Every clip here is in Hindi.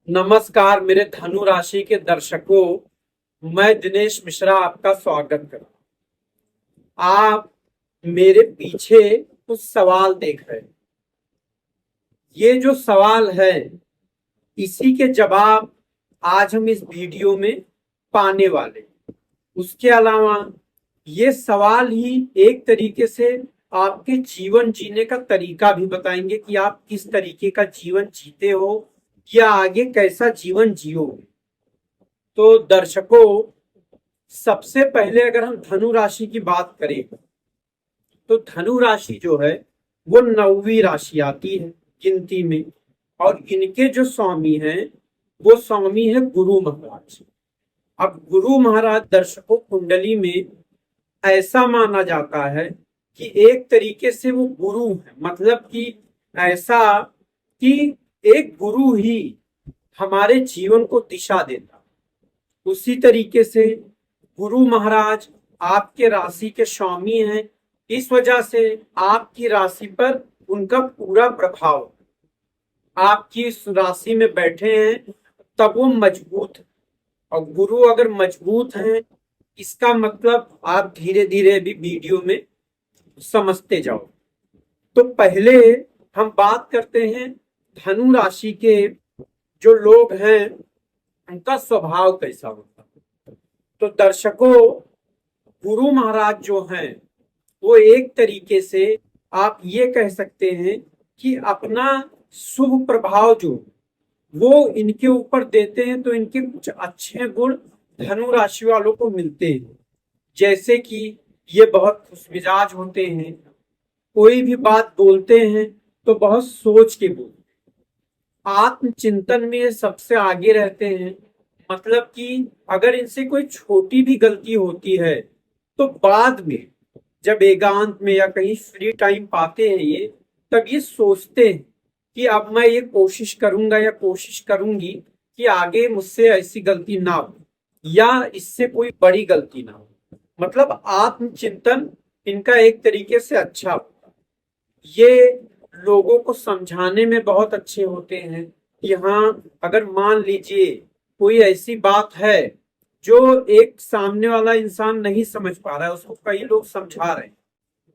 नमस्कार मेरे धनु राशि के दर्शकों। मैं दिनेश मिश्रा आपका स्वागत करता हूं। आप मेरे पीछे कुछ सवाल देख रहे हैं। ये जो सवाल है इसी के जवाब आज हम इस वीडियो में पाने वाले हैं। उसके अलावा ये सवाल ही एक तरीके से आपके जीवन जीने का तरीका भी बताएंगे कि आप किस तरीके का जीवन जीते हो या आगे कैसा जीवन जियोगे। तो दर्शकों, सबसे पहले अगर हम धनु राशि की बात करें तो धनु राशि जो है वो 9वीं राशि आती है गिनती में। और इनके जो स्वामी हैं वो स्वामी है गुरु महाराज। अब गुरु महाराज दर्शकों कुंडली में ऐसा माना जाता है कि एक तरीके से वो गुरु है, मतलब कि ऐसा कि एक गुरु ही हमारे जीवन को दिशा देता। उसी तरीके से गुरु महाराज आपके राशि के स्वामी हैं, इस वजह से आपकी राशि पर उनका पूरा प्रभाव आपकी इस राशि में बैठे हैं तब वो मजबूत है। और गुरु अगर मजबूत हैं इसका मतलब आप धीरे धीरे भी वीडियो में समझते जाओ। तो पहले हम बात करते हैं धनु राशि के जो लोग हैं उनका स्वभाव कैसा होता है। तो दर्शकों, गुरु महाराज जो हैं वो एक तरीके से आप ये कह सकते हैं कि अपना शुभ प्रभाव जो वो इनके ऊपर देते हैं, तो इनके कुछ अच्छे गुण धनु राशि वालों को मिलते हैं। जैसे कि ये बहुत खुशमिजाज होते हैं, कोई भी बात बोलते हैं तो बहुत सोच के बोलते हैं, आत्मचिंतन में ये सबसे आगे रहते हैं। मतलब कि अगर इनसे कोई छोटी भी गलती होती है तो बाद में जब एकांत में या कहीं फ्री टाइम पाते हैं ये, तब ये सोचते हैं कि अब मैं ये कोशिश करूंगा या कोशिश करूंगी कि आगे मुझसे ऐसी गलती ना हो या इससे कोई बड़ी गलती ना हो। मतलब आत्मचिंतन इनका एक तरीके से अच्छा होता है। ये लोगों को समझाने में बहुत अच्छे होते हैं कि हाँ, अगर मान लीजिए कोई ऐसी बात है जो एक सामने वाला इंसान नहीं समझ पा रहा है, उसको कई लोग समझा रहे हैं,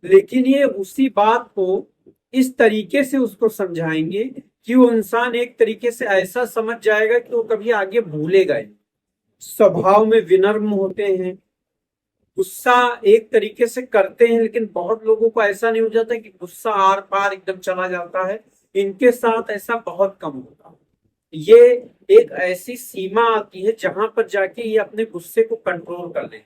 लेकिन ये उसी बात को इस तरीके से उसको समझाएंगे कि वो इंसान एक तरीके से ऐसा समझ जाएगा कि वो कभी आगे भूलेगा ही। स्वभाव में विनम्र होते हैं, गुस्सा एक तरीके से करते हैं, लेकिन बहुत लोगों को ऐसा नहीं हो जाता कि गुस्सा आर पार एकदम चला जाता है। इनके साथ ऐसा बहुत कम होता है। ये एक ऐसी सीमा आती है जहां पर जाके ये अपने गुस्से को कंट्रोल कर ले,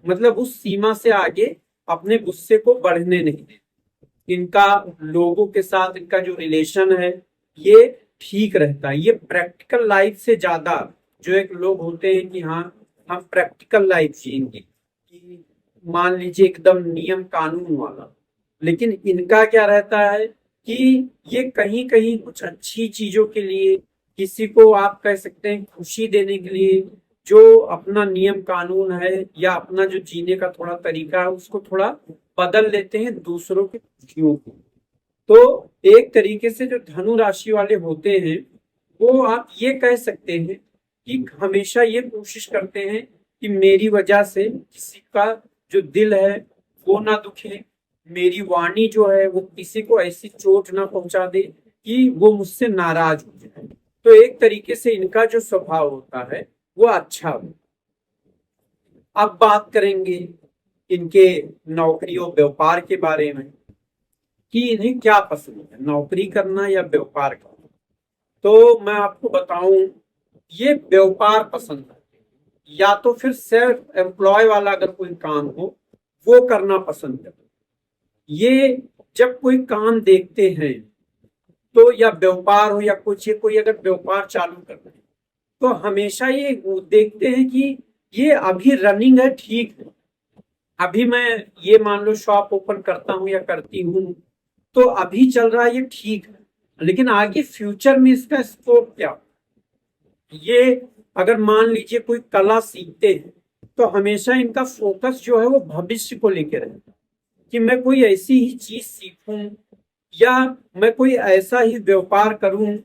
मतलब उस सीमा से आगे अपने गुस्से को बढ़ने नहीं देते। इनका लोगों के साथ इनका जो रिलेशन है ये ठीक रहता है। ये प्रैक्टिकल लाइफ से ज्यादा, जो एक लोग होते हैं कि हाँ हम प्रैक्टिकल लाइफ जिएंगे, कि मान लीजिए एकदम नियम कानून वाला, लेकिन इनका क्या रहता है कि ये कहीं कहीं कुछ अच्छी चीजों के लिए, किसी को आप कह सकते हैं खुशी देने के लिए, जो अपना नियम कानून है या अपना जो जीने का थोड़ा तरीका है उसको थोड़ा बदल लेते हैं दूसरों की खुशियों को। तो एक तरीके से जो धनु राशि वाले होते हैं वो आप ये कह सकते हैं कि हमेशा ये कोशिश करते हैं कि मेरी वजह से किसी का जो दिल है वो ना दुखे, मेरी वाणी जो है वो किसी को ऐसी चोट ना पहुंचा दे कि वो मुझसे नाराज हो जाए। तो एक तरीके से इनका जो स्वभाव होता है वो अच्छा हो। अब बात करेंगे इनके नौकरी और व्यापार के बारे में कि इन्हें क्या पसंद है, नौकरी करना या व्यापार करना। तो मैं आपको बताऊं, ये व्यापार पसंद है, या तो फिर सेल्फ एम्प्लॉय वाला अगर कोई काम हो वो करना पसंद है। ये जब कोई काम देखते हैं तो या व्यापार हो या कुछ, ये कोई अगर व्यापार चालू करना है तो हमेशा ये देखते हैं कि ये अभी रनिंग है, ठीक है, अभी मैं ये मान लो शॉप ओपन करता हूँ या करती हूँ तो अभी चल रहा है ये ठीक है, लेकिन आगे फ्यूचर में इसका स्कोप क्या। ये अगर मान लीजिए कोई कला सीखते हैं तो हमेशा इनका फोकस जो है वो भविष्य को लेकर रहता है कि मैं कोई ऐसी ही चीज सीखूं या मैं कोई ऐसा ही व्यापार करूं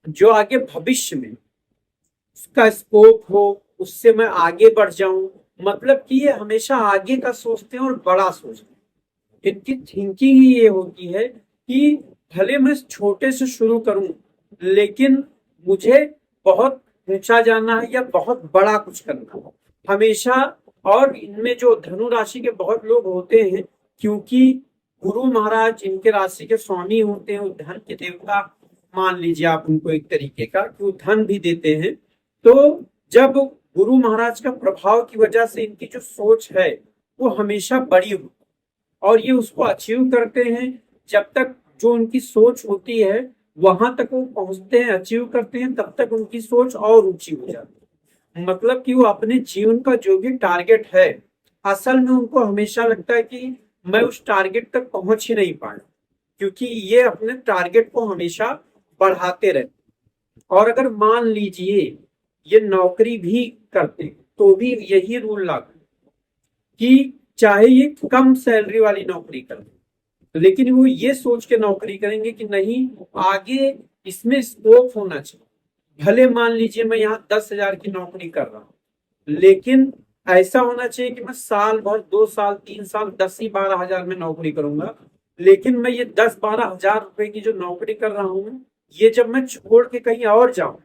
जो आगे भविष्य में उसका स्कोप हो, उससे मैं आगे बढ़ जाऊं। मतलब कि ये हमेशा आगे का सोचते हैं और बड़ा सोचते हैं। इनकी थिंकिंग ही ये होती है कि भले मैं छोटे से शुरू करूं, लेकिन मुझे बहुत ऊंचा जाना है या बहुत बड़ा कुछ करना है हमेशा। और इनमें जो धनु राशि के बहुत लोग होते हैं, क्योंकि गुरु महाराज इनके राशि के स्वामी होते हैं, वो धन के देवता मान लीजिए आप उनको एक तरीके का, कि वो धन भी देते हैं। तो जब गुरु महाराज का प्रभाव की वजह से इनकी जो सोच है वो हमेशा बड़ी हो, और ये उसको अचीव करते हैं। जब तक जो उनकी सोच होती है वहां तक वो पहुंचते हैं, अचीव करते हैं, तब तक उनकी सोच और ऊंची हो जाती है। मतलब कि वो अपने जीवन का जो भी टारगेट है, असल में उनको हमेशा लगता है कि मैं उस टारगेट तक पहुंच ही नहीं पाया, क्योंकि ये अपने टारगेट को हमेशा बढ़ाते रहते। और अगर मान लीजिए ये नौकरी भी करते तो भी यही रूल लागू, कि चाहे ये कम सैलरी वाली नौकरी करें, लेकिन वो ये सोच के नौकरी करेंगे कि नहीं, आगे इसमें स्कोप होना चाहिए। भले मान लीजिए मैं यहाँ 10,000 की नौकरी कर रहा हूँ, लेकिन ऐसा होना चाहिए कि मैं साल भर, 2 साल, 3 साल, 10 ही 12 हजार में नौकरी करूंगा। लेकिन मैं ये 10-12 हजार रुपए की जो नौकरी कर रहा हूँ, ये जब मैं छोड़ के कहीं और जाऊं,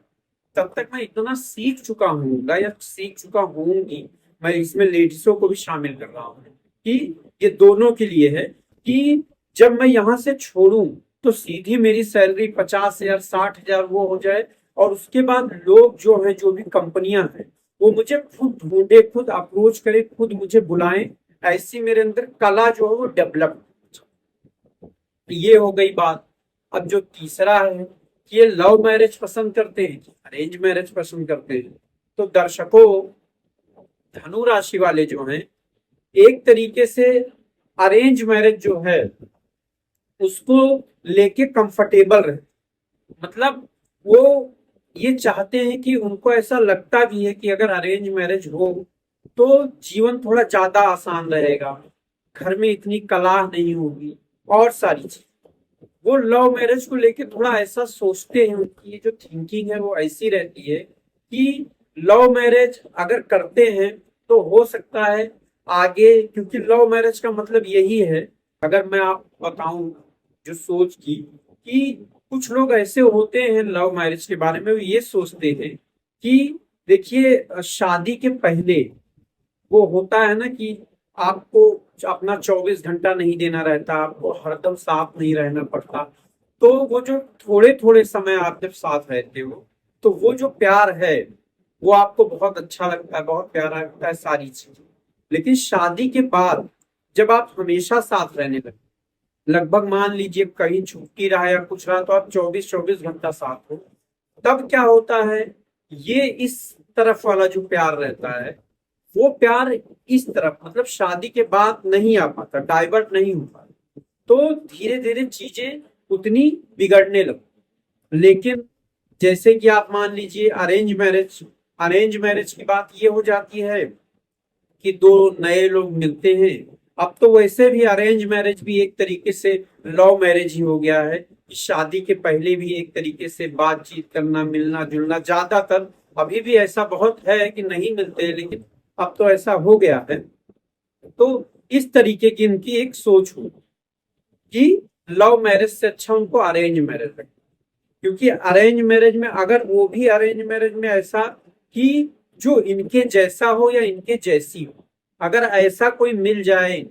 तब तक मैं इतना सीख चुका हूँ या सीख चुका हूंगी। मैं इसमें लेडीजों को भी शामिल कर रहा हूँ कि ये दोनों के लिए है, कि जब मैं यहाँ से छोड़ूं तो सीधी मेरी सैलरी 50,000, 60,000 वो हो जाए। और उसके बाद लोग जो है, जो भी कंपनियां हैं, वो मुझे खुद ढूंढे, खुद अप्रोच करे, खुद मुझे बुलाएं। ऐसी मेरे अंदर कला जो है वो डेवलप। ये हो गई बात। अब जो तीसरा है कि ये लव मैरिज पसंद करते हैं कि अरेंज मैरिज पसंद करते हैं। तो दर्शकों, धनु राशि वाले जो हैं, एक तरीके से अरेंज मैरिज जो है उसको लेके कंफर्टेबल रहे। मतलब वो ये चाहते हैं कि उनको ऐसा लगता भी है कि अगर अरेंज मैरिज हो तो जीवन थोड़ा ज्यादा आसान रहेगा, घर में इतनी कलह नहीं होगी और सारी चीज। वो लव मैरिज को लेके थोड़ा ऐसा सोचते हैं, उनकी ये जो थिंकिंग है वो ऐसी रहती है कि लव मैरिज अगर करते हैं तो हो सकता है आगे, क्योंकि लव मैरिज का मतलब यही है, अगर मैं आप बताऊं जो सोच की, कि कुछ लोग ऐसे होते हैं लव मैरिज के बारे में, वो ये सोचते हैं कि देखिए शादी के पहले वो होता है ना कि आपको अपना 24 घंटा नहीं देना रहता, आपको हरदम साथ नहीं रहना पड़ता। तो वो जो थोड़े थोड़े समय आप जब साथ रहते हो, तो वो जो प्यार है वो आपको बहुत अच्छा लगता है, बहुत प्यारा लगता है सारी चीजें। लेकिन शादी के बाद जब आप हमेशा साथ रहने लगे, लगभग मान लीजिए कहीं छुट्टी रहा या कुछ रहा, तो आप 24-24 घंटा साथ हो, तब क्या होता है, ये इस तरफ वाला जो प्यार रहता है वो प्यार इस तरफ, मतलब शादी के बाद नहीं आ पाता, डाइवर्ट नहीं हो पाता। तो धीरे धीरे चीजें उतनी बिगड़ने लगती। लेकिन जैसे कि आप मान लीजिए अरेंज मैरिज की बात ये हो जाती है कि दो नए लोग मिलते हैं। अब तो वैसे भी अरेंज मैरिज भी एक तरीके से लव मैरिज ही हो गया है, कि शादी के पहले भी एक तरीके से बातचीत करना, मिलना जुलना, ज्यादातर, अभी भी ऐसा बहुत है कि नहीं मिलते, लेकिन अब तो ऐसा हो गया है। तो इस तरीके की इनकी एक सोच हो कि लव मैरिज से अच्छा उनको अरेंज मैरिज है। क्योंकि अरेंज मैरिज में, अगर वो भी अरेंज मैरिज में ऐसा कि जो इनके जैसा हो या इनके जैसी हो, अगर ऐसा कोई मिल जाए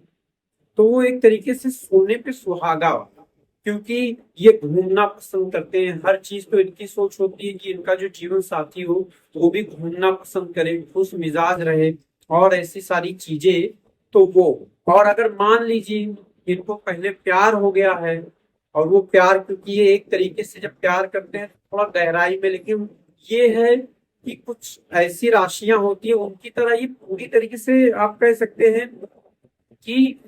तो वो एक तरीके से सोने पे सुहागा होगा। क्योंकि ये घूमना पसंद करते हैं, हर चीज तो इनकी सोच होती है कि इनका जो जीवन साथी हो तो वो भी घूमना पसंद करे, खुश मिजाज रहे और ऐसी सारी चीजें। तो वो, और अगर मान लीजिए इनको पहले प्यार हो गया है, और वो प्यार, क्योंकि ये एक तरीके से जब प्यार करते हैं थोड़ा गहराई में, लेकिन ये है कि कुछ ऐसी राशियां होती है उनकी तरह ये पूरी तरीके से आप कह सकते हैं कि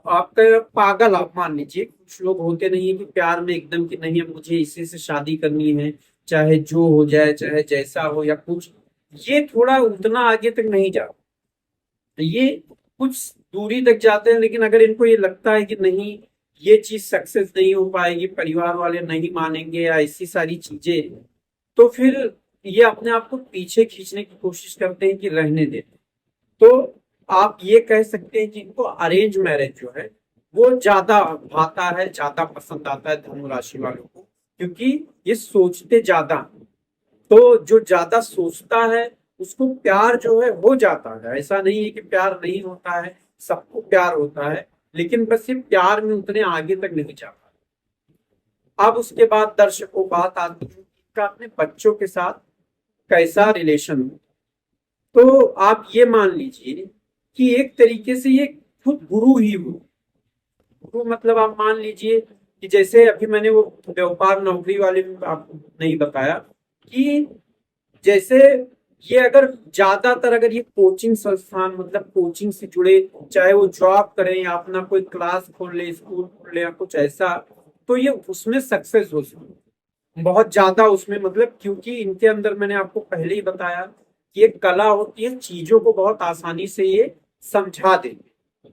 आपका पागल, आप मान लीजिए कुछ लोग होते नहीं है कि प्यार में एकदम कि नहीं अब मुझे इसी से शादी करनी है, चाहे जो हो जाए, चाहे जैसा हो या कुछ। ये थोड़ा उतना आगे तक नहीं जाता, ये कुछ दूरी तक जाते हैं। लेकिन अगर इनको ये लगता है कि नहीं, ये चीज सक्सेस नहीं हो पाएगी, परिवार वाले नहीं मानेंगे या ऐसी सारी चीजें, तो फिर ये अपने आप को पीछे खींचने की कोशिश करते हैं कि रहने दे। तो आप ये कह सकते हैं कि इनको अरेंज मैरिज जो है वो ज्यादा भाता है, ज्यादा पसंद आता है धनु राशि वालों को, क्योंकि ये सोचते ज्यादा। तो जो ज्यादा सोचता है उसको प्यार जो है हो जाता है। ऐसा नहीं है कि प्यार नहीं होता है, सबको प्यार होता है, लेकिन बस ये प्यार में उतने आगे तक नहीं जा पाता। अब उसके बाद दर्शकों बात आती है कि इनका अपने बच्चों के साथ कैसा रिलेशन हो। तो आप ये मान लीजिए कि एक तरीके से ये खुद गुरु ही हो। गुरु मतलब आप मान लीजिए कि जैसे अभी मैंने वो व्यापार नौकरी वाले में आपको नहीं बताया कि जैसे ये अगर ज्यादातर अगर ये कोचिंग संस्थान मतलब कोचिंग से जुड़े, चाहे वो जॉब करें या अपना कोई क्लास खोल ले, स्कूल खोल ले या कुछ ऐसा, तो ये उसमें सक्सेस हो सकते बहुत ज्यादा उसमें, मतलब क्योंकि इनके अंदर मैंने आपको पहले ही बताया कि एक कला होती है, चीजों को बहुत आसानी से ये समझा देते।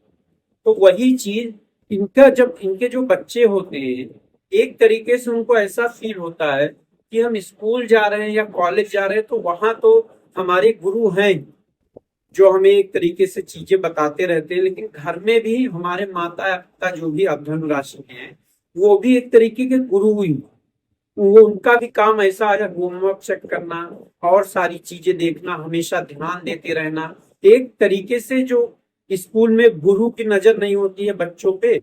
तो वही चीज इनका, जब इनके जो बच्चे होते हैं एक तरीके से उनको ऐसा फील होता है कि हम स्कूल जा रहे हैं या कॉलेज जा रहे हैं तो वहां तो हमारे गुरु हैं जो हमें एक तरीके से चीजें बताते रहते हैं, लेकिन घर में भी हमारे माता पिता जो भी धनु राशि के हैं वो भी एक तरीके के गुरु ही हैं। वो उनका भी काम ऐसा है, होमवर्क चेक करना और सारी चीजें देखना, हमेशा ध्यान देते रहना। एक तरीके से जो स्कूल में गुरु की नजर नहीं होती है बच्चों पे,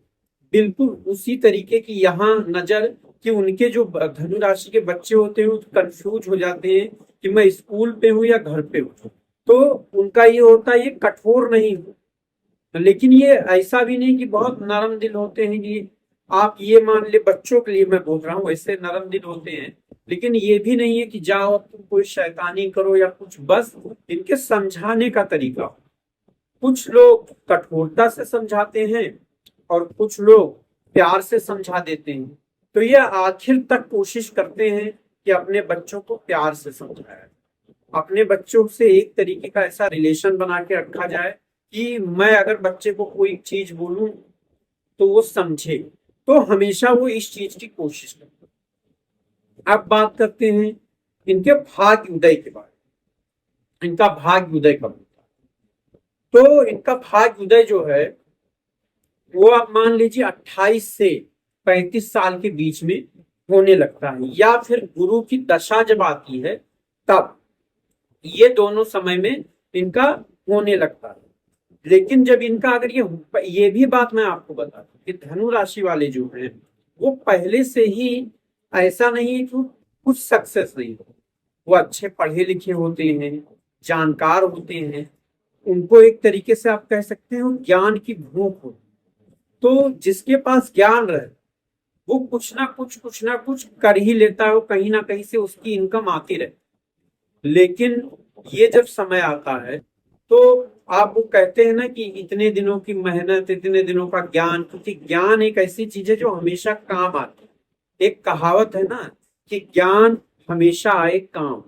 बिल्कुल उसी तरीके की यहाँ नजर कि उनके जो धनु राशि के बच्चे होते हैं वो कंफ्यूज हो जाते हैं कि मैं स्कूल पे हूँ या घर पे हूँ। तो उनका ये होता है, ये कठोर नहीं हो, लेकिन ये ऐसा भी नहीं कि बहुत नरम दिल होते हैं कि आप ये मान ले, बच्चों के लिए मैं बोल रहा हूँ, वैसे नरम दिल होते हैं, लेकिन ये भी नहीं है कि जाओ अब तुम कोई शैतानी करो या कुछ। बस इनके समझाने का तरीका, कुछ लोग कठोरता से समझाते हैं और कुछ लोग प्यार से समझा देते हैं। तो ये आखिर तक कोशिश करते हैं कि अपने बच्चों को प्यार से समझाया, अपने बच्चों से एक तरीके का ऐसा रिलेशन बना के रखा जाए कि मैं अगर बच्चे को कोई चीज बोलूं तो वो समझे। तो हमेशा वो इस चीज की कोशिश करते हैं। अब बात करते हैं इनके भाग्य उदय के बारे में। इनका भाग्य उदय कब होता है? तो इनका भाग्य उदय जो है वो आप मान लीजिए 28 से 35 साल के बीच में होने लगता है, या फिर गुरु की दशा जब आती है तब, ये दोनों समय में इनका होने लगता है। लेकिन जब इनका अगर ये भी बात मैं आपको बता दूं कि धनु राशि वाले जो हैं वो पहले से ही ऐसा नहीं है कि कुछ सक्सेस नहीं हो, वो अच्छे पढ़े लिखे होते हैं, जानकार होते हैं, उनको एक तरीके से आप कह सकते हो ज्ञान की भूख होती। तो जिसके पास ज्ञान रहे वो कुछ ना कुछ कर ही लेता है, वो कहीं ना कहीं से उसकी इनकम आती रहे। लेकिन ये जब समय आता है तो आप वो कहते हैं ना कि इतने दिनों की मेहनत, इतने दिनों का ज्ञान, क्योंकि ज्ञान एक ऐसी चीज है जो हमेशा काम आती है। एक कहावत है ना कि ज्ञान हमेशा आए काम।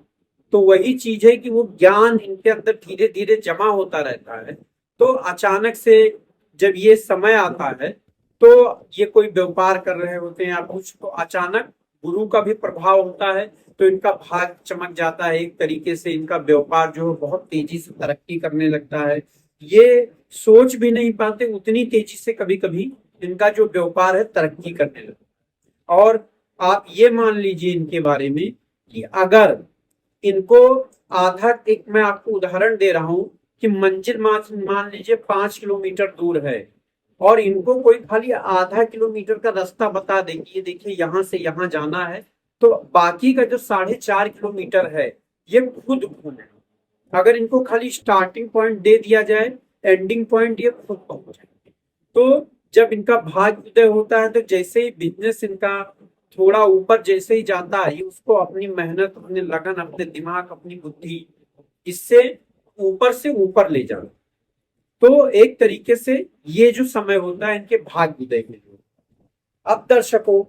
तो वही चीज है कि वो ज्ञान इनके अंदर धीरे धीरे जमा होता रहता है। तो अचानक से जब ये समय आता है तो ये कोई व्यापार कर रहे होते हैं या कुछ, तो अचानक गुरु का भी प्रभाव होता है तो इनका भाग चमक जाता है। एक तरीके से इनका व्यापार जो है बहुत तेजी से तरक्की करने लगता है। ये सोच भी नहीं पाते उतनी तेजी से कभी कभी इनका जो व्यापार है तरक्की करने लगता है। और आप ये मान लीजिए इनके बारे में कि अगर इनको आधा, एक मैं आपको उदाहरण दे रहा हूं कि मंजिल मान लीजिए 5 किलोमीटर दूर है और इनको कोई खाली आधा किलोमीटर का रास्ता बता दे कि ये देखिए यहाँ से यहाँ जाना है, तो बाकी का जो 4.5 किलोमीटर है ये खुद घूमे। अगर इनको खाली स्टार्टिंग पॉइंट दे दिया जाए, एंडिंग पॉइंट ये खुद पहुंच जाएंगे। तो जब इनका भाग्य उदय होता है तो जैसे ही बिजनेस इनका थोड़ा ऊपर जैसे ही जाता है, उसको अपनी मेहनत, अपने लगन, अपने दिमाग, अपनी बुद्धि इससे ऊपर से ऊपर ले जाना। तो एक तरीके से ये जो समय होता है इनके भाग्य उदय के लिए। अब दर्शकों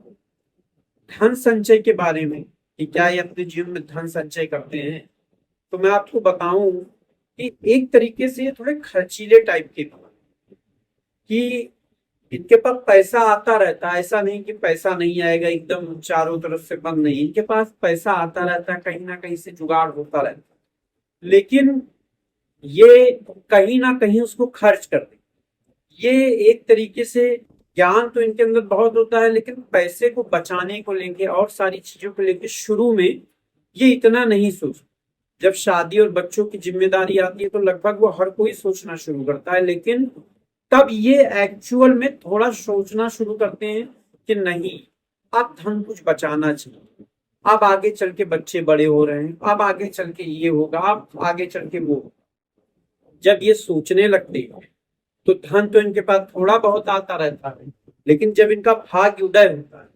धन संचय के बारे में कि क्या ये अपने जीवन में धन संचय करते हैं, तो मैं आपको बताऊं कि एक तरीके से ये थोड़े खर्चीले टाइप के कि इनके पास पैसा आता रहता है, ऐसा नहीं कि पैसा नहीं आएगा, एकदम चारों तरफ से बंद नहीं, इनके पास पैसा आता रहता है, कहीं ना कहीं से जुगाड़ होता रहता है, लेकिन ये कहीं ना कहीं उसको खर्च कर दे। ये एक तरीके से ज्ञान तो इनके अंदर बहुत होता है, लेकिन पैसे को बचाने को लेके और सारी चीजों को लेके शुरू में ये इतना नहीं सोच। जब शादी और बच्चों की जिम्मेदारी आती है तो लगभग वो हर कोई सोचना शुरू करता है, लेकिन तब ये एक्चुअल में थोड़ा सोचना शुरू करते हैं कि नहीं, अब धन कुछ बचाना चाहिए, अब आगे चल के बच्चे बड़े हो रहे हैं, अब आगे चल के ये होगा, अब आगे चल के वो होगा। जब ये सोचने लगते हैं तो धन तो इनके पास थोड़ा बहुत आता रहता है, लेकिन जब इनका भाग्य उदय होता है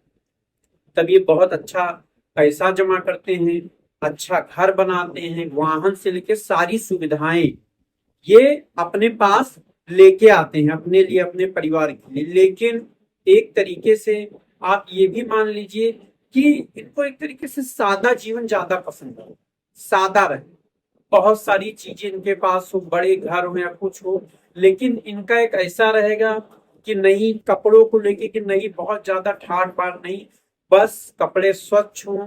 तब ये बहुत अच्छा पैसा जमा करते हैं, अच्छा घर बनाते हैं, वाहन से लेके सारी सुविधाएं ये अपने पास लेके आते हैं अपने लिए, अपने परिवार के लिए। लेकिन एक तरीके से आप ये भी मान लीजिए कि इनको एक तरीके से सादा जीवन ज्यादा पसंद है, सादा रहे, बहुत सारी चीजें इनके पास हो, बड़े घर हो या कुछ हो, लेकिन इनका एक ऐसा रहेगा कि नहीं, कपड़ों को लेके कि नहीं बहुत ज्यादा ठाट बाट नहीं, बस कपड़े स्वच्छ हो,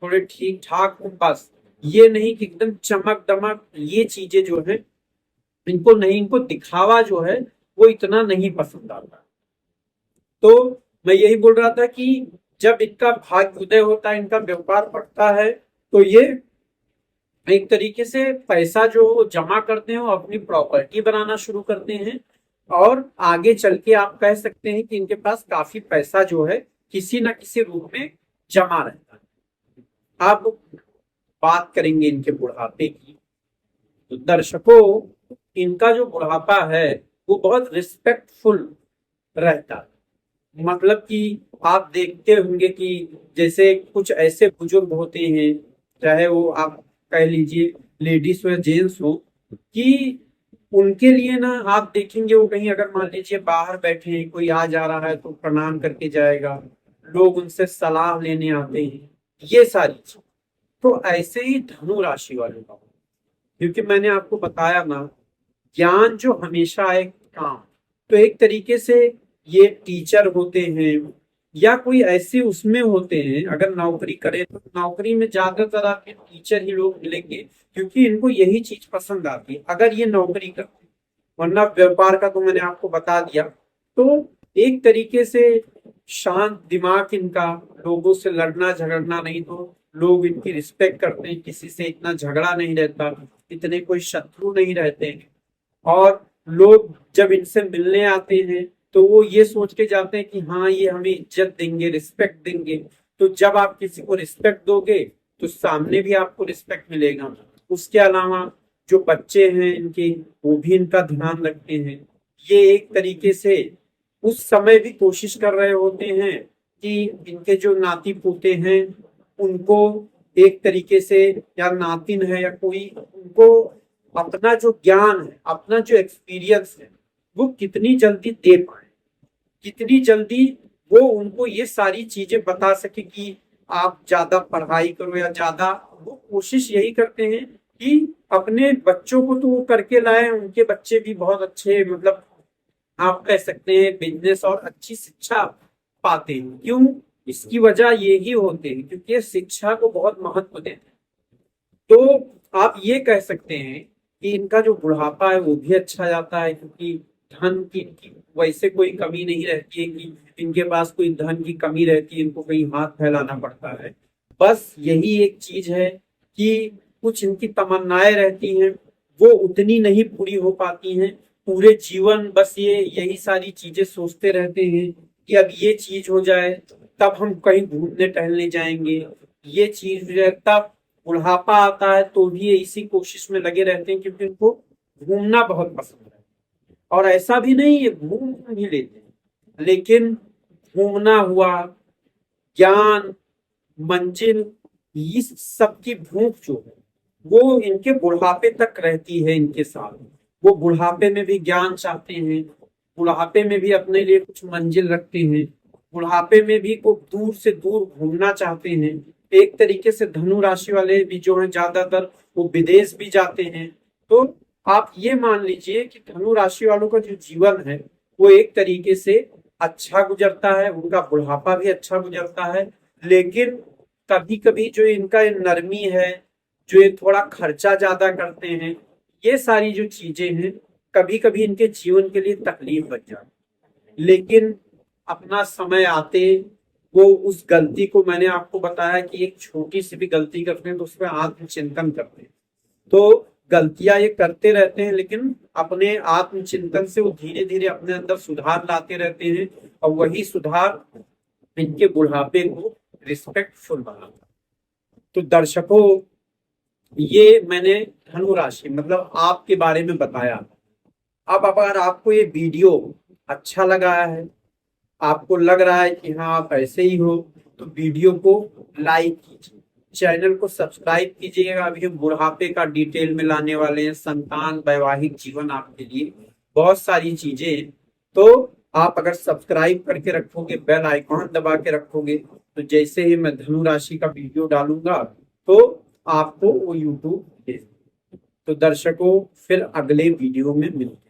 थोड़े ठीक ठाक हो, बस ये नहीं कि एकदम चमक दमक, ये चीजें जो है इनको नहीं, इनको दिखावा जो है वो इतना नहीं पसंद आता। तो मैं यही बोल रहा था कि जब इनका भाग्य उदय होता है, इनका व्यापार बढ़ता है, तो ये एक तरीके से पैसा जो जमा करते हैं वो अपनी प्रॉपर्टी बनाना शुरू करते हैं, और आगे चल के आप कह सकते हैं कि इनके पास काफी पैसा जो है किसी ना किसी रूप में जमा रहता है। अब बात करेंगे इनके बुढ़ापे की। तो दर्शकों, इनका जो बुढ़ापा है वो बहुत रिस्पेक्टफुल रहता है। मतलब कि आप देखते होंगे कि जैसे कुछ ऐसे बुजुर्ग होते हैं, चाहे वो आप कह लीजिए लेडीज हो या जेंट्स हो, कि उनके लिए ना आप देखेंगे वो कहीं अगर मान लीजिए बाहर बैठे हैं, कोई आ जा रहा है तो प्रणाम करके जाएगा, लोग उनसे सलाह लेने आते हैं, ये सारी चीज। तो ऐसे ही धनु राशि वाले का, क्योंकि मैंने आपको बताया ना, ज्ञान जो हमेशा आए काम, तो एक तरीके से ये टीचर होते हैं या कोई ऐसे उसमें होते हैं, अगर नौकरी करे तो नौकरी में ज्यादातर आपके टीचर ही लोग मिलेंगे, क्योंकि इनको यही चीज पसंद आती है अगर ये नौकरी करते। वरना व्यापार का तो मैंने आपको बता दिया। तो एक तरीके से शांत दिमाग इनका, लोगों से लड़ना झगड़ना नहीं, तो लोग इनकी रिस्पेक्ट करते हैं, किसी से इतना झगड़ा नहीं रहता, इतने कोई शत्रु नहीं रहते हैं। और लोग जब इनसे मिलने आते हैं तो वो ये सोच के जाते हैं कि हाँ, ये हमें इज्जत देंगे, रिस्पेक्ट देंगे। तो जब आप किसी को रिस्पेक्ट दोगे तो सामने भी आपको रिस्पेक्ट मिलेगा। उसके अलावा जो बच्चे हैं इनके, वो भी इनका ध्यान रखते हैं। ये एक तरीके से उस समय भी कोशिश कर रहे होते हैं कि इनके जो नाती पोते हैं उनको एक तरीके से, या नातिन है या कोई, उनको अपना जो ज्ञान है, अपना जो एक्सपीरियंस है, वो कितनी जल्दी दे पाए, कितनी जल्दी वो उनको ये सारी चीजें बता सके कि आप ज्यादा पढ़ाई करो या ज्यादा, वो कोशिश यही करते हैं कि अपने बच्चों को तो वो करके लाए, उनके बच्चे भी बहुत अच्छे, मतलब आप कह सकते हैं बिजनेस और अच्छी शिक्षा पाते हैं। क्यों? इसकी वजह यही होते हैं क्योंकि शिक्षा को बहुत महत्व देते हैं। तो आप ये कह सकते हैं कि इनका जो बुढ़ापा है वो भी अच्छा जाता है, क्योंकि धन की वैसे कोई कमी नहीं रहती है कि इनके पास कोई धन की कमी रहती है, इनको कहीं हाथ फैलाना पड़ता है। बस यही एक चीज है कि कुछ इनकी तमन्नाएं रहती हैं, वो उतनी नहीं पूरी हो पाती हैं। पूरे जीवन बस ये यही सारी चीजें सोचते रहते हैं कि अब ये चीज हो जाए तब हम कहीं घूमने टहलने जाएंगे, ये चीज हो जाए तब। बुढ़ापा आता है तो भी ये इसी कोशिश में लगे रहते हैं, क्योंकि उनको घूमना बहुत पसंद है। और ऐसा भी नहीं, ये घूम भी लेते हैं, लेकिन घूमना हुआ, ज्ञान, मंजिल, इस सब की भूख जो है वो इनके बुढ़ापे तक रहती है इनके साथ। वो बुढ़ापे में भी ज्ञान चाहते हैं, बुढ़ापे में भी अपने लिए कुछ मंजिल रखते हैं, बुढ़ापे में भी को दूर से दूर घूमना चाहते हैं। एक तरीके से धनु राशि वाले भी जो हैं ज्यादातर वो विदेश भी जाते हैं। तो आप ये मान लीजिए कि धनु राशि वालों का जो जीवन है वो एक तरीके से अच्छा गुजरता है, उनका बुढ़ापा भी अच्छा गुजरता है। लेकिन कभी कभी जो इनका नरमी है, जो ये थोड़ा खर्चा ज्यादा करते हैं, ये सारी जो चीजें हैं कभी कभी इनके जीवन के लिए तकलीफ बन जाती। लेकिन अपना समय आते वो उस गलती को, मैंने आपको बताया कि एक छोटी सी भी गलती करते हैं तो उसमें आत्मचिंतन करते हैं। तो गलतियां ये करते रहते हैं, लेकिन अपने आत्मचिंतन से वो धीरे धीरे अपने अंदर सुधार लाते रहते हैं, और वही सुधार इनके बुढ़ापे को रिस्पेक्टफुल बनाता। तो दर्शकों, ये मैंने धनु राशि मतलब आपके बारे में बताया। अब अगर आपको ये वीडियो अच्छा लगा है, आपको लग रहा है कि हाँ आप ऐसे ही हो, तो वीडियो को लाइक कीजिए, चैनल को सब्सक्राइब कीजिएगा। अभी हम बुढ़ापे का डिटेल में लाने वाले हैं, संतान, वैवाहिक जीवन, आपके लिए बहुत सारी चीजें। तो आप अगर सब्सक्राइब करके रखोगे, बेल आइकॉन दबा के रखोगे, तो जैसे ही मैं धनु राशि का वीडियो डालूंगा तो आपको वो यूट्यूब दे। तो दर्शकों, फिर अगले वीडियो में मिलते हैं।